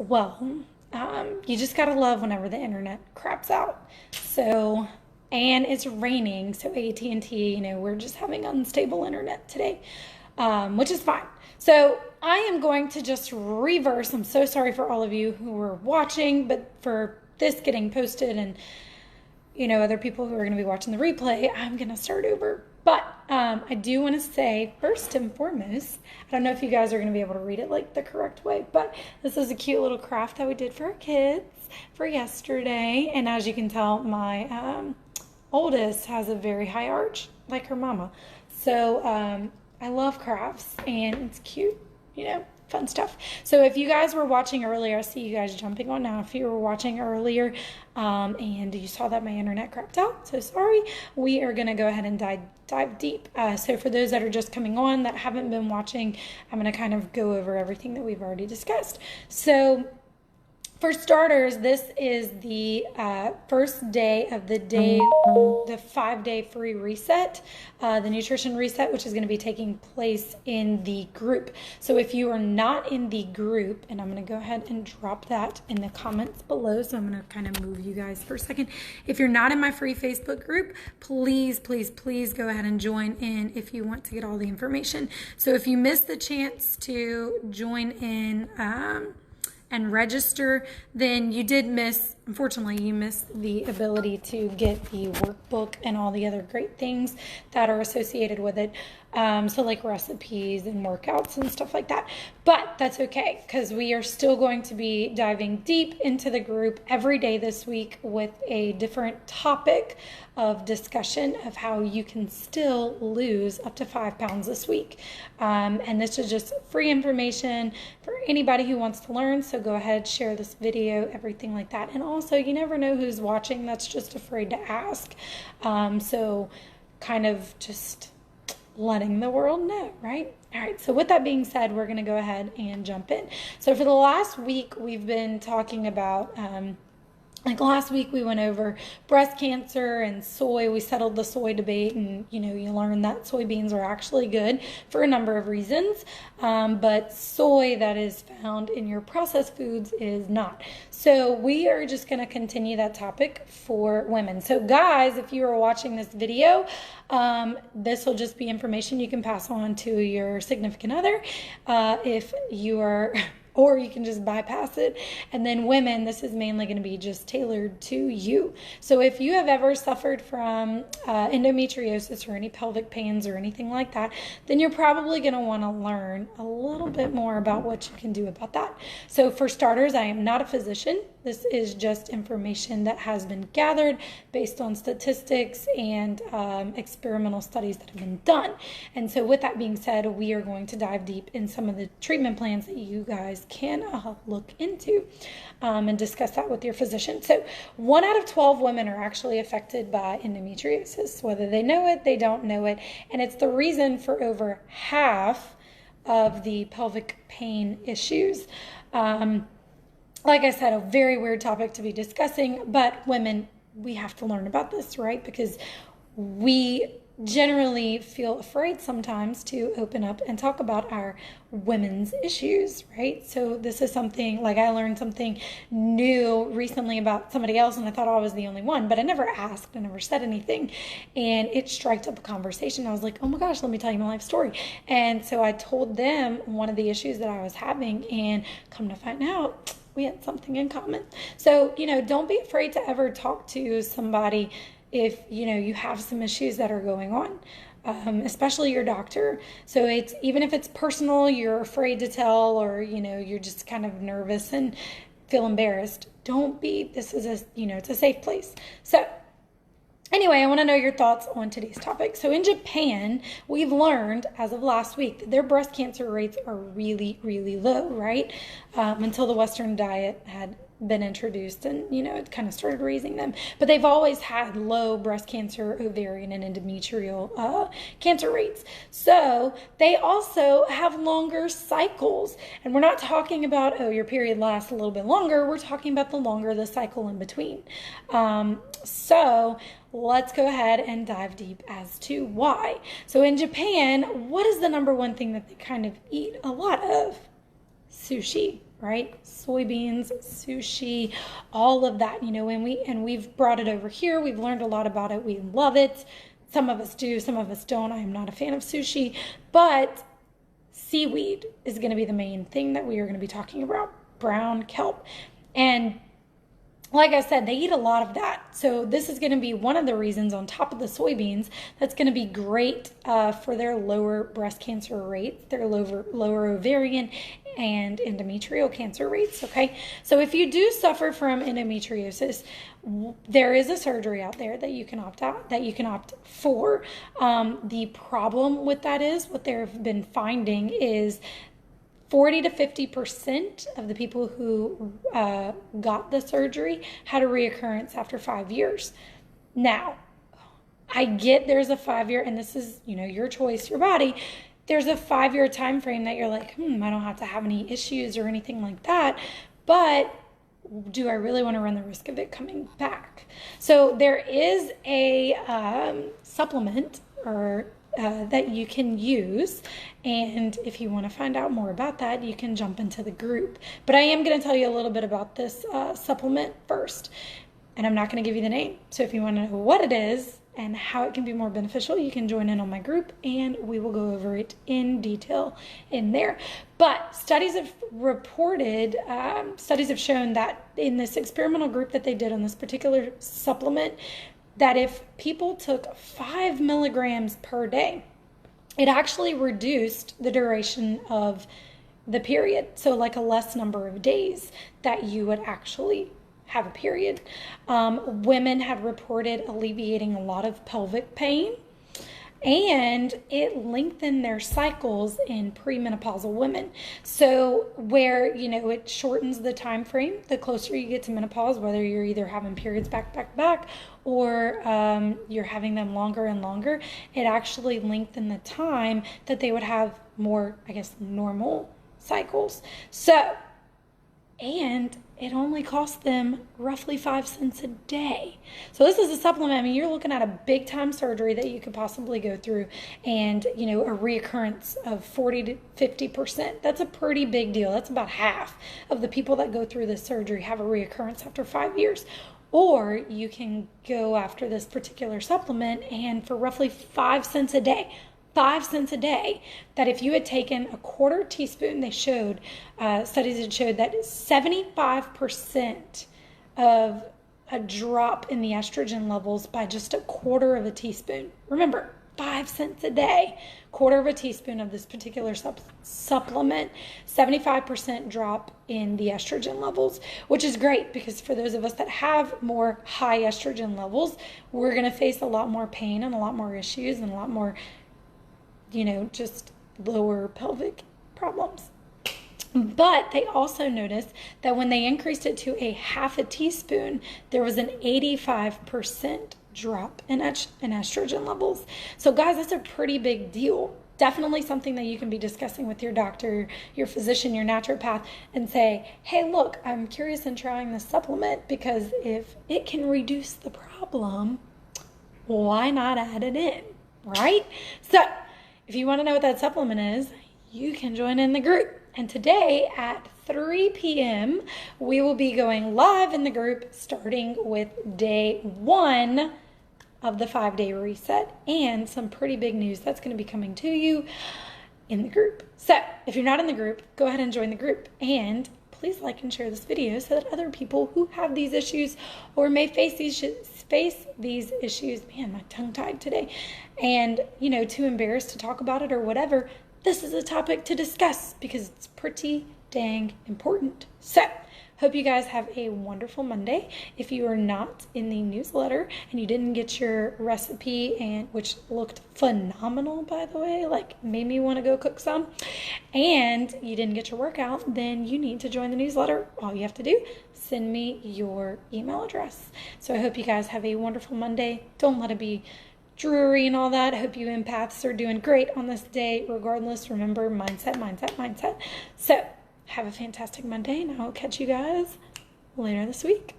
Well, you just gotta love whenever the internet craps out. So, and it's raining, so AT&T, we're just having unstable internet today, which is fine. So I am going to just reverse. I'm so sorry for all of you who were watching, but for this getting posted and other people who are going to be watching the replay, I'm going to start over. But I do want to say, first and foremost, I don't know if you guys are going to be able to read it like the correct way, but this is a cute little craft that we did for our kids for yesterday. And as you can tell, my oldest has a very high arch, like her mama. So I love crafts, and it's cute, fun stuff. So if you guys were watching earlier, I see you guys jumping on now. If you were watching earlier and you saw that my internet crapped out, so sorry. We are going to go ahead and dive deep. So for those that are just coming on that haven't been watching, I'm going to kind of go over everything that we've already discussed. So for starters, this is the first day of the 5-day free reset, the nutrition reset, which is going to be taking place in the group. So if you are not in the group, and I'm going to go ahead and drop that in the comments below, so I'm going to kind of move you guys for a second. If you're not in my free Facebook group, please, please, please go ahead and join in if you want to get all the information. So if you missed the chance to join in and register, then you did miss, unfortunately, you missed the ability to get the workbook and all the other great things that are associated with it. So like recipes and workouts and stuff like that. But that's okay, because we are still going to be diving deep into the group every day this week with a different topic of discussion of how you can still lose up to 5 pounds this week. And this is just free information for anybody who wants to learn. So go ahead, share this video, everything like that. And also, you never know who's watching that's just afraid to ask. So kind of just letting the world know, right? All right, so with that being said, we're going to go ahead and jump in. So for the last week, we've been talking about like last week we went over breast cancer and soy. We settled the soy debate, and you learned that soybeans are actually good for a number of reasons, but soy that is found in your processed foods is not. So we are just going to continue that topic for women. So guys, if you are watching this video, this will just be information you can pass on to your significant other if you are or you can just bypass it. And then women, this is mainly going to be just tailored to you. So if you have ever suffered from endometriosis or any pelvic pains or anything like that, then you're probably going to want to learn a little bit more about what you can do about that. So for starters, I am not a physician. This is just information that has been gathered based on statistics and experimental studies that have been done. And so with that being said, we are going to dive deep in some of the treatment plans that you guys can look into and discuss that with your physician. So 1 out of 12 women are actually affected by endometriosis, whether they know it, they don't know it. And it's the reason for over half of the pelvic pain issues. Like I said, a very weird topic to be discussing, but women, we have to learn about this, right? Because we generally feel afraid sometimes to open up and talk about our women's issues, right? So this is something, like I learned something new recently about somebody else, and I thought I was the only one, but I never asked, I never said anything, and it struck up a conversation. I was like, oh my gosh, let me tell you my life story. And so I told them one of the issues that I was having, and come to find out, we had something in common. So, don't be afraid to ever talk to somebody if, you have some issues that are going on, especially your doctor. So it's, even if it's personal, you're afraid to tell, or, you're just kind of nervous and feel embarrassed. Don't be, this is it's a safe place. So anyway, I want to know your thoughts on today's topic. So in Japan, we've learned as of last week that their breast cancer rates are really, really low, right? Until the Western diet had been introduced and, it kind of started raising them. But they've always had low breast cancer, ovarian, and endometrial cancer rates. So they also have longer cycles. And we're not talking about, oh, your period lasts a little bit longer. We're talking about the longer the cycle in between. So let's go ahead and dive deep as to why. So in Japan, what is the number one thing that they kind of eat a lot of? Sushi. right? Soybeans, sushi, all of that, you know, and we've brought it over here. We've learned a lot about it. We love it. Some of us do, some of us don't. I am not a fan of sushi, but seaweed is going to be the main thing that we are going to be talking about, brown kelp. And like I said, they eat a lot of that. So this is going to be one of the reasons on top of the soybeans that's going to be great for their lower breast cancer rates, their lower ovarian and endometrial cancer rates, okay? So if you do suffer from endometriosis, there is a surgery out there that you can opt for. The problem with that is what they've been finding is 40 to 50% of the people who got the surgery had a reoccurrence after 5 years. Now, I get there's a 5-year, and this is, you know, your choice, your body. There's a 5-year time frame that you're like, I don't have to have any issues or anything like that. But do I really want to run the risk of it coming back? So there is a supplement or that you can use, and if you want to find out more about that, you can jump into the group. But I am going to tell you a little bit about this supplement first, and I'm not going to give you the name. So if you want to know what it is and how it can be more beneficial, you can join in on my group, and we will go over it in detail in there. But studies have reported, studies have shown that in this experimental group that they did on this particular supplement, that if people took 5 milligrams per day, it actually reduced the duration of the period. So like a less number of days that you would actually have a period. Women had reported alleviating a lot of pelvic pain, and it lengthened their cycles in premenopausal women. So where, you know, it shortens the time frame, the closer you get to menopause, whether you're either having periods back, or you're having them longer and longer, it actually lengthened the time that they would have more, I guess, normal cycles. So, and it only costs them roughly 5 cents a day. So this is a supplement. I mean, you're looking at a big time surgery that you could possibly go through, and, you know, a reoccurrence of 40 to 50%. That's a pretty big deal. That's about half of the people that go through this surgery have a reoccurrence after 5 years. Or you can go after this particular supplement, and for roughly 5 cents a day, 5 cents a day, that if you had taken a quarter teaspoon, they showed, studies had showed that 75% of a drop in the estrogen levels by just a quarter of a teaspoon. Remember, 5 cents a day, quarter of a teaspoon of this particular supplement, 75% drop in the estrogen levels, which is great because for those of us that have more high estrogen levels, we're going to face a lot more pain and a lot more issues and a lot more, you know, just lower pelvic problems. But they also noticed that when they increased it to a half a teaspoon, there was an 85% drop in estrogen levels. So guys, that's a pretty big deal. Definitely something that you can be discussing with your doctor, your physician, your naturopath, and say, hey, look, I'm curious in trying this supplement because if it can reduce the problem, why not add it in, right? So if you want to know what that supplement is, you can join in the group. And today at 3 p.m., we will be going live in the group starting with day 1 of the 5-day reset, and some pretty big news that's going to be coming to you in the group. So if you're not in the group, go ahead and join the group, and please like and share this video so that other people who have these issues or may face these issues, man, my tongue tied today, and, you know, too embarrassed to talk about it or whatever, this is a topic to discuss because it's pretty dang important. So hope you guys have a wonderful Monday. If you are not in the newsletter and you didn't get your recipe, and which looked phenomenal, by the way, like made me want to go cook some, and you didn't get your workout, then you need to join the newsletter. All you have to do, send me your email address. So I hope you guys have a wonderful Monday. Don't let it be dreary and all that. I hope you empaths are doing great on this day. Regardless, remember, mindset, mindset, mindset. So have a fantastic Monday, and I will catch you guys later this week.